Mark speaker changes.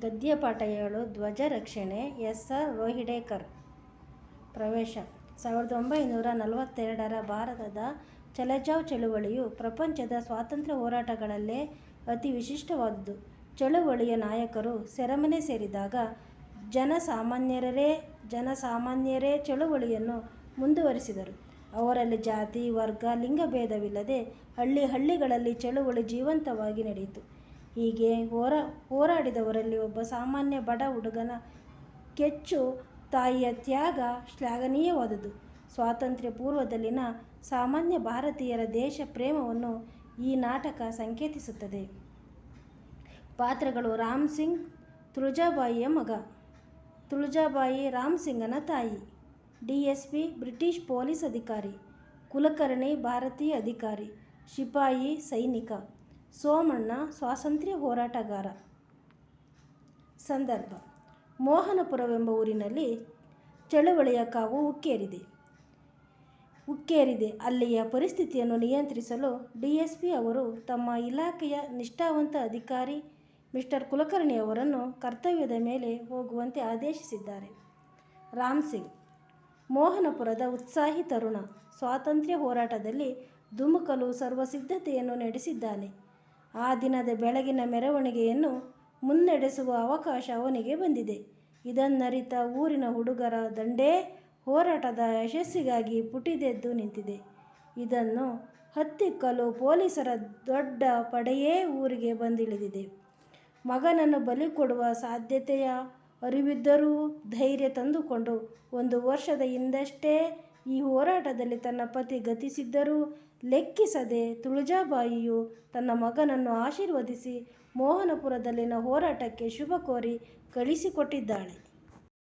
Speaker 1: ಗದ್ಯಪಾಠ 7 ಧ್ವಜ ರಕ್ಷಣೆ S. R. Rohidekar. ಪ್ರವೇಶ 1942ರ ಭಾರತದ ಚಲೆಜಾವ್ ಚಳುವಳಿಯು ಪ್ರಪಂಚದ ಸ್ವಾತಂತ್ರ್ಯ ಹೋರಾಟಗಳಲ್ಲೇ ಅತಿ ವಿಶಿಷ್ಟವಾದುದು. ಚಳುವಳಿಯ ನಾಯಕರು ಸೆರೆಮನೆ ಸೇರಿದಾಗ ಜನಸಾಮಾನ್ಯರೇ ಚಳುವಳಿಯನ್ನು ಮುಂದುವರಿಸಿದರು. ಅವರಲ್ಲಿ ಜಾತಿ, ವರ್ಗ, ಲಿಂಗಭೇದವಿಲ್ಲದೆ ಹಳ್ಳಿಗಳಲ್ಲಿ ಚಳುವಳಿ ಜೀವಂತವಾಗಿ ನಡೆಯಿತು. ಹೀಗೆ ಹೋರಾಡಿದವರಲ್ಲಿ ಒಬ್ಬ ಸಾಮಾನ್ಯ ಬಡ ಹುಡುಗನ ಕೆಚ್ಚು ತಾಯಿಯ ತ್ಯಾಗ ಶ್ಲಾಘನೀಯವಾದುದು. ಸ್ವಾತಂತ್ರ್ಯ ಪೂರ್ವದಲ್ಲಿನ ಸಾಮಾನ್ಯ ಭಾರತೀಯರ ದೇಶ ಪ್ರೇಮವನ್ನು ಈ ನಾಟಕ ಸಂಕೇತಿಸುತ್ತದೆ. ಪಾತ್ರಗಳು: ರಾಮ್ ಸಿಂಗ್ ತುಳಜಾಬಾಯಿಯ ಮಗ, ತುಳಜಾಬಾಯಿ ರಾಮ್ ಸಿಂಗನ ತಾಯಿ, ಡಿಎಸ್ಪಿ ಬ್ರಿಟಿಷ್ ಪೊಲೀಸ್ ಅಧಿಕಾರಿ, ಕುಲಕರ್ಣಿ ಭಾರತೀಯ ಅಧಿಕಾರಿ, ಶಿಪಾಯಿ ಸೈನಿಕ, ಸೋಮಣ್ಣ ಸ್ವಾತಂತ್ರ್ಯ ಹೋರಾಟಗಾರ. ಸಂದರ್ಭ: ಮೋಹನಪುರವೆಂಬ ಊರಿನಲ್ಲಿ ಚಳುವಳಿಯ ಕಾವು ಉಕ್ಕೇರಿದೆ. ಅಲ್ಲಿಯ ಪರಿಸ್ಥಿತಿಯನ್ನು ನಿಯಂತ್ರಿಸಲು ಡಿಎಸ್ಪಿ ಅವರು ತಮ್ಮ ಇಲಾಖೆಯ ನಿಷ್ಠಾವಂತ ಅಧಿಕಾರಿ ಮಿಸ್ಟರ್ ಕುಲಕರ್ಣಿಯವರನ್ನು ಕರ್ತವ್ಯದ ಮೇಲೆ ಹೋಗುವಂತೆ ಆದೇಶಿಸಿದ್ದಾರೆ. ರಾಮ್ ಸಿಂಗ್: ಮೋಹನಪುರದ ಉತ್ಸಾಹಿ ತರುಣ. ಸ್ವಾತಂತ್ರ್ಯ ಹೋರಾಟದಲ್ಲಿ ಧುಮುಕಲು ಸರ್ವಸಿದ್ಧತೆಯನ್ನು ನಡೆಸಿದ್ದಾನೆ. ಆ ದಿನದ ಬೆಳಗಿನ ಮೆರವಣಿಗೆಯನ್ನು ಮುನ್ನಡೆಸುವ ಅವಕಾಶ ಅವನಿಗೆ ಬಂದಿದೆ. ಇದನ್ನರಿತ ಊರಿನ ಹುಡುಗರ ದಂಡೇ ಹೋರಾಟದ ಯಶಸ್ಸಿಗಾಗಿ ಪುಟಿದೆದ್ದು ನಿಂತಿದೆ. ಇದನ್ನು ಹತ್ತಿಕ್ಕಲು ಪೊಲೀಸರ ದೊಡ್ಡ ಪಡೆಯೇ ಊರಿಗೆ ಬಂದಿಳಿದಿದೆ. ಮಗನನ್ನು ಬಲಿ ಕೊಡುವ ಸಾಧ್ಯತೆಯ ಅರಿವಿದ್ದರೂ ಧೈರ್ಯ ತಂದುಕೊಂಡು 1 ವರ್ಷದ ಹಿಂದಷ್ಟೇ ಈ ಹೋರಾಟದಲ್ಲಿ ತನ್ನ ಪತಿ ಗತಿಸಿದ್ದರೂ ಲೆಕ್ಕಿಸದೆ ತುಳಜಾಬಾಯಿಯು ತನ್ನ ಮಗನನ್ನು ಆಶೀರ್ವದಿಸಿ ಮೋಹನಪುರದಲ್ಲಿನ ಹೋರಾಟಕ್ಕೆ ಶುಭ ಕೋರಿ ಕಳಿಸಿಕೊಟ್ಟಿದ್ದಾಳೆ.